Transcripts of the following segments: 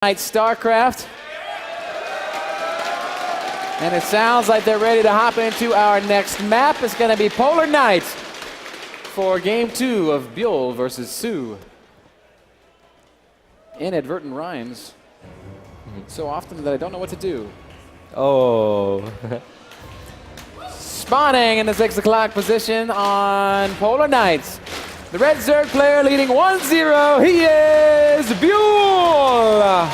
StarCraft. And it sounds like they're ready to hop into our next map. It's going to be Polar Night for Game 2 of Byul versus Sue. Inadvertent rhymes so often that I don't know what to do. Oh. Spawning in the 6 o'clock position on Polar Knights. The red Zerg player leading 1-0. He is Byul.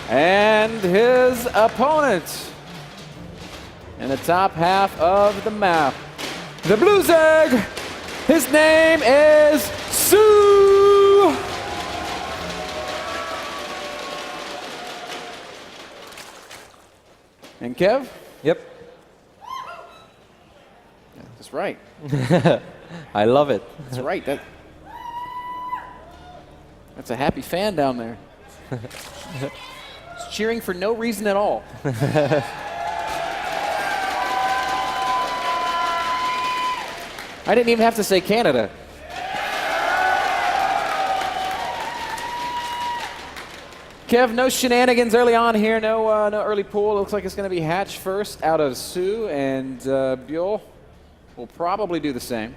And his opponent in the top half of the map, the blue Zerg, his name is Sue. And Kev? Yep. Yeah, that's right. I love it. That's right. That's a happy fan down there. It's cheering for no reason at all. I didn't even have to say Canada. Kev, no shenanigans early on here. No early pool. Looks like it's going to be Hatch first out of Sue, and Byul will probably do the same.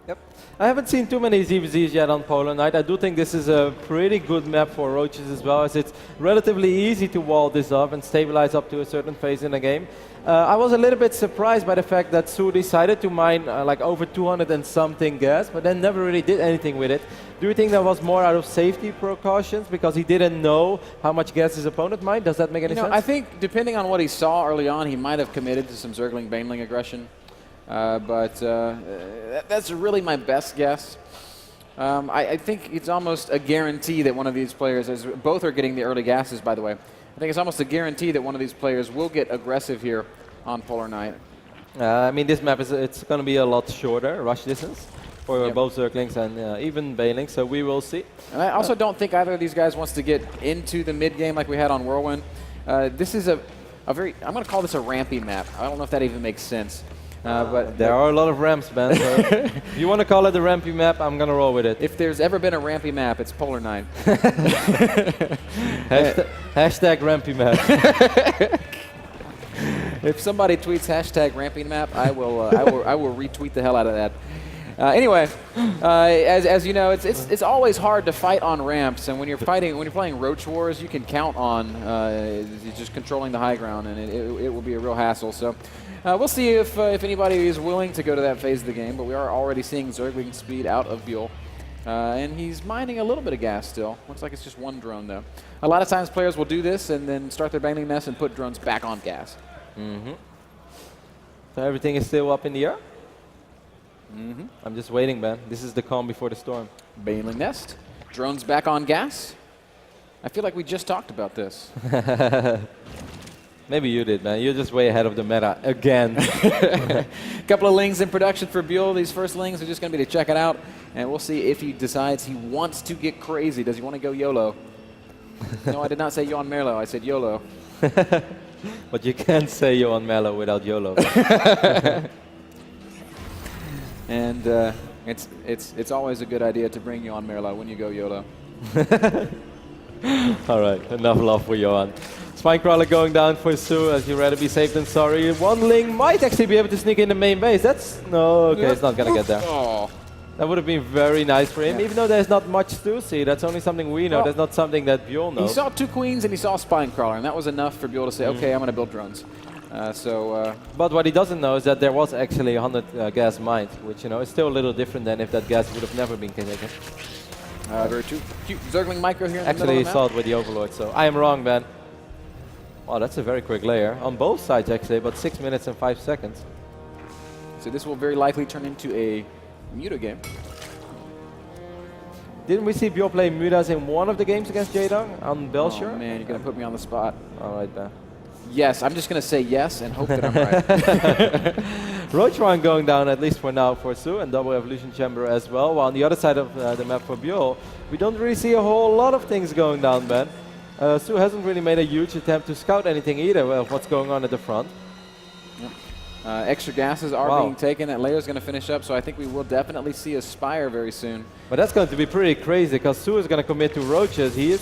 Yep. I haven't seen too many ZVZs yet on Polar Night. I do think this is a pretty good map for roaches as well, as it's relatively easy to wall this up and stabilize up to a certain phase in the game. I was a little bit surprised by the fact that Sue decided to mine like over 200 and something gas, but then never really did anything with it. Do you think that was more out of safety precautions because he didn't know how much gas his opponent mined? Does that make any sense? I think depending on what he saw early on, he might have committed to some Zergling Baneling aggression. But that's really my best guess. I think it's almost a guarantee that one of these players, as both are getting the early gases, by the way, I think it's almost a guarantee that one of these players will get aggressive here on Polar Night. I mean, this map it's going to be a lot shorter rush distance for both Zerglings and even Banelings, so we will see. And I also don't think either of these guys wants to get into the mid game like we had on Whirlwind. This is a very, I'm going to call this a rampy map. I don't know if that even makes sense. But there are a lot of ramps, man. So if you want to call it a rampy map, I'm going to roll with it. If there's ever been a rampy map, it's Polar Night. Hashtag rampy map. If somebody tweets hashtag rampy map, I will retweet the hell out of that. Anyway, as you know, it's always hard to fight on ramps, and when you're playing Roach Wars, you can count on just controlling the high ground, and it will be a real hassle. So. We'll see if anybody is willing to go to that phase of the game, but we are already seeing Zergling speed out of Byul. And he's mining a little bit of gas still. Looks like it's just one drone, though. A lot of times players will do this and then start their Baneling nest and put drones back on gas. Mm-hmm. So everything is still up in the air? Mm-hmm. I'm just waiting, man. This is the calm before the storm. Baneling nest, drones back on gas. I feel like we just talked about this. Maybe you did, man. You're just way ahead of the meta again. A couple of lings in production for Byul. These first lings are just going to be to check it out, and we'll see if he decides he wants to get crazy. Does he want to go YOLO? No, I did not say Johan Merlo. I said YOLO. But you can't say Johan Merlo without YOLO. And it's always a good idea to bring Johan Merlo when you go YOLO. All right, enough love for Johan. Spinecrawler going down for Sue, as you'd rather be safe than sorry. One Ling might actually be able to sneak in the main base. It's not going to get there. Oh. That would have been very nice for him, even though there's not much to see. That's only something we know. Well, that's not something that Byul knows. He saw 2 queens and he saw Spinecrawler, and that was enough for Byul to say, okay, I'm going to build drones. But what he doesn't know is that there was actually 100 gas mined, which is still a little different than if that gas would have never been taken. Very true. Cute Zergling micro here in the middle Actually, of the he saw it with the Overlord, so I am wrong, man. Oh, that's a very quick layer. On both sides, actually, but 6 minutes and 5 seconds. So this will very likely turn into a Muta game. Didn't we see Byul play Mutas in one of the games against Jaedong on Belshire? Oh man, you're going to put me on the spot. All right, man. Yes, I'm just going to say yes and hope that I'm right. Roachwan going down, at least for now, for Sue, and Double Evolution Chamber as well. While on the other side of the map for Byul, we don't really see a whole lot of things going down, man. Sue hasn't really made a huge attempt to scout anything either of what's going on at the front. Yep. Extra gases are being taken. That layer's going to finish up, so I think we will definitely see a Spire very soon. But that's going to be pretty crazy because Su is going to commit to roaches. He is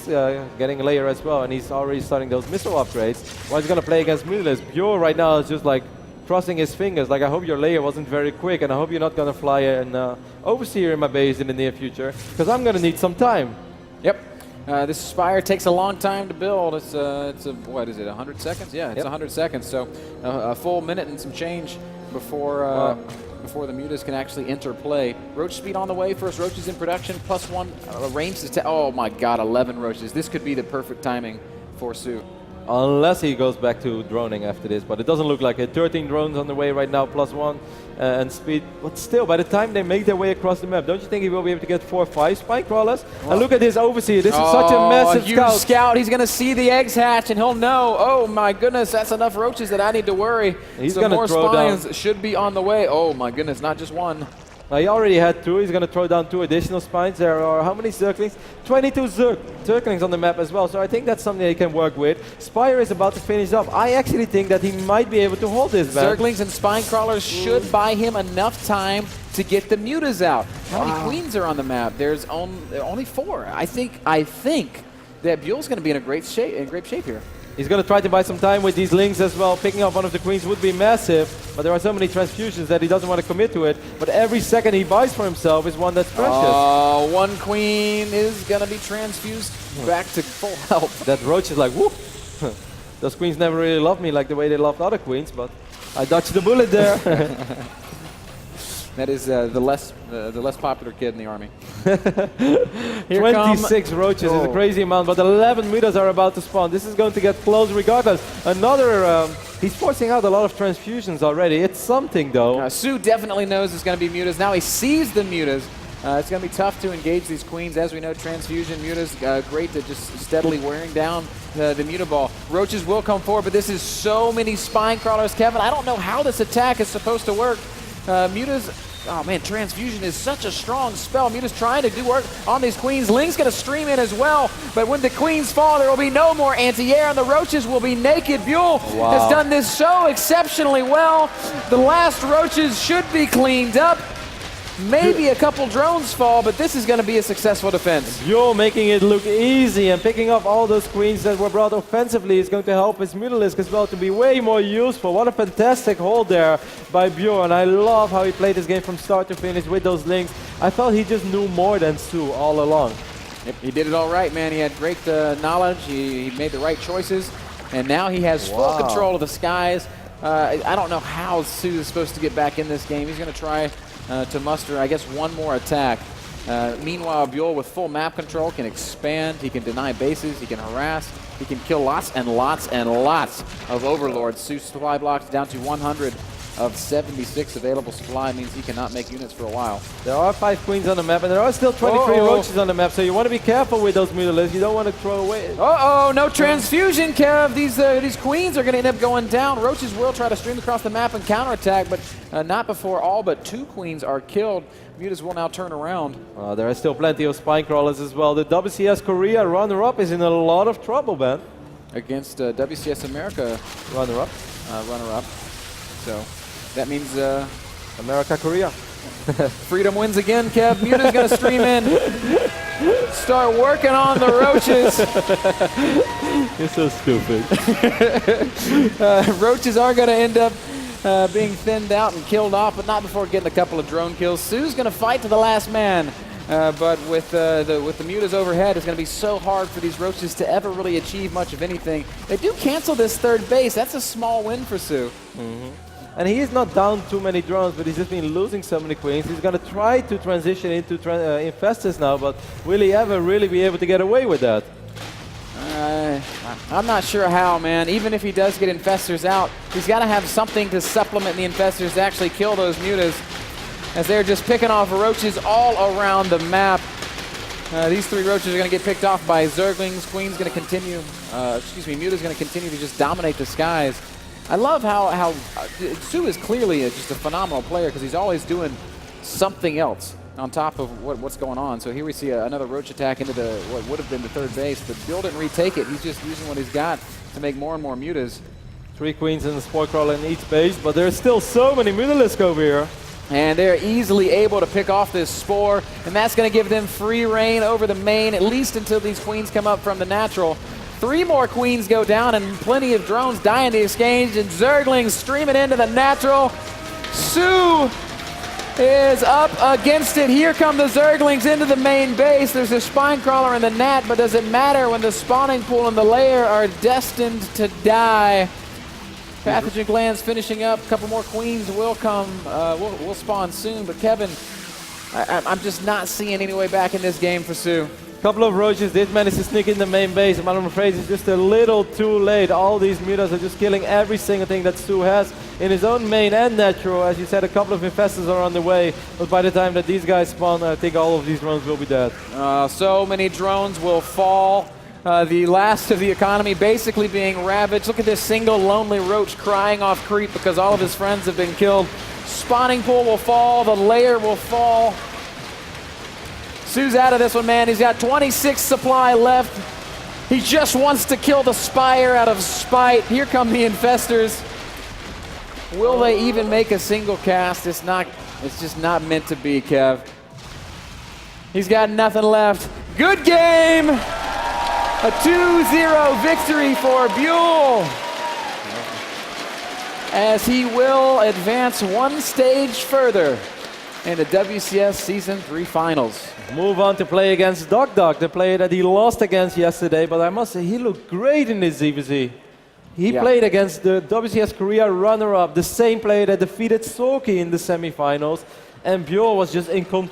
getting a layer as well, and he's already starting those missile upgrades. While he's going to play against Mulius, Byul right now is just like crossing his fingers. Like, I hope your layer wasn't very quick, and I hope you're not going to fly an Overseer in my base in the near future, because I'm going to need some time. Yep. This Spire takes a long time to build. It's what is it, 100 seconds? Yeah, it's 100 seconds. So a full minute and some change before before the Mutas can actually enter play. Roach speed on the way. First Roaches in production. +1 range to oh my God, 11 Roaches. This could be the perfect timing for Su. Unless he goes back to droning after this, but it doesn't look like it. 13 drones on the way right now, +1 and speed. But still, by the time they make their way across the map, don't you think he will be able to get 4 or 5 spike crawlers? Wow. And look at this Overseer. This is such a massive scout. He's going to see the eggs hatch, and he'll know, oh my goodness, that's enough Roaches that I need to worry. He's going to throw spines down. Should be on the way. Oh my goodness, not just one. He already had 2. He's going to throw down 2 additional spines. There are how many Zerglings? 22 Zerglings on the map as well. So I think that's something he can work with. Spire is about to finish up. I actually think that he might be able to hold this, man. Zerglings and spine crawlers should buy him enough time to get the Mutas out. How many queens are on the map? There's only 4. I think that Byul's going to be in great shape here. He's going to try to buy some time with these links as well. Picking up one of the queens would be massive, but there are so many transfusions that he doesn't want to commit to it. But every second he buys for himself is one that's precious. One queen is going to be transfused back to full health. That Roach is like, whoop. Those queens never really loved me like the way they loved other queens, but I dodged the bullet there. That is the less popular kid in the army. 26 Roaches is a crazy amount, but 11 Mutas are about to spawn. This is going to get close regardless. Another, he's forcing out a lot of transfusions already. It's something though. Su definitely knows it's going to be Mutas. Now he sees the Mutas. It's going to be tough to engage these queens. As we know, transfusion Mutas, great to just steadily wearing down the Muta ball. Roaches will come forward, but this is so many spine crawlers, Kevin. I don't know how this attack is supposed to work. Mutas, oh man, transfusion is such a strong spell. Muta's trying to do work on these queens. Ling's going to stream in as well, but when the queens fall, there will be no more anti-air, and the Roaches will be naked. Byul has done this so exceptionally well. The last Roaches should be cleaned up. Maybe a couple drones fall, but this is going to be a successful defense. Byul making it look easy and picking up all those queens that were brought offensively is going to help his Mutalisk as well to be way more useful. What a fantastic hold there by Byul, and I love how he played this game from start to finish with those links. I felt he just knew more than Su all along. Yep, he did it all right, man. He had great knowledge. He made the right choices, and now he has full control of the skies. I don't know how Su is supposed to get back in this game. He's going to try to muster, I guess, one more attack. Meanwhile, Byul with full map control can expand, he can deny bases, he can harass, he can kill lots and lots and lots of overlords. Su's supply blocks down to 100 of 76 available supply means he cannot make units for a while. There are 5 queens on the map, and there are still 23 Roaches on the map, so you want to be careful with those Mutalisks. You don't want to throw away. No transfusion, Kev. These queens are going to end up going down. Roaches will try to stream across the map and counterattack, but not before all but 2 queens are killed. Mutas will now turn around. There are still plenty of spine crawlers as well. The WCS Korea runner-up is in a lot of trouble, man. Against WCS America runner-up. So that means America, Korea. Freedom wins again, Kev. Muta's going to stream in. Start working on the Roaches. You're so stupid. Roaches are going to end up being thinned out and killed off, but not before getting a couple of drone kills. Su's going to fight to the last man. But with the Mutas overhead, it's going to be so hard for these Roaches to ever really achieve much of anything. They do cancel this 3rd base. That's a small win for Su. And he is not down too many drones, but he's just been losing so many queens. He's going to try to transition into Infestors now, but will he ever really be able to get away with that? I'm not sure how, man. Even if he does get Infestors out, he's got to have something to supplement the Infestors to actually kill those Mutas, as they're just picking off Roaches all around the map. These 3 Roaches are going to get picked off by Zerglings. Queen's going to continue, Muta's going to continue to just dominate the skies. I love how Su is clearly just a phenomenal player because he's always doing something else on top of what's going on. So here we see another Roach attack into what would have been the 3rd base, but Byul didn't retake it. He's just using what he's got to make more and more Mutas. 3 queens and a spore crawler in each base, but there's still so many Mutalisk over here. And they're easily able to pick off this spore, and that's going to give them free reign over the main, at least until these queens come up from the natural. 3 more queens go down, and plenty of drones die in the exchange, and Zerglings streaming into the natural. Sue is up against it. Here come the Zerglings into the main base. There's a spine crawler in the nat, but does it matter when the spawning pool and the lair are destined to die? Pathogen glands finishing up. A couple more queens will come. Will spawn soon. But Kevin, I'm just not seeing any way back in this game for Sue. A couple of roaches did manage to sneak in the main base, but I'm afraid it's just a little too late. All these mutas are just killing every single thing that Sue has in his own main and natural. As you said, a couple of infestors are on the way, but by the time that these guys spawn, I think all of these drones will be dead. So many drones will fall. The last of the economy basically being ravaged. Look at this single lonely roach crying off creep because all of his friends have been killed. Spawning pool will fall. The lair will fall. Sue's out of this one, man. He's got 26 supply left. He just wants to kill the Spire out of spite. Here come the infestors. Will they even make a single cast? It's just not meant to be, Kev. He's got nothing left. Good game. A 2-0 victory for Byul, as he will advance one stage further in the WCS Season 3 Finals. Move on to play against Dog, the player that he lost against yesterday, but I must say he looked great in this ZVZ. He played against the WCS Korea runner-up, the same player that defeated Soki in the semifinals, and Byul was just in control.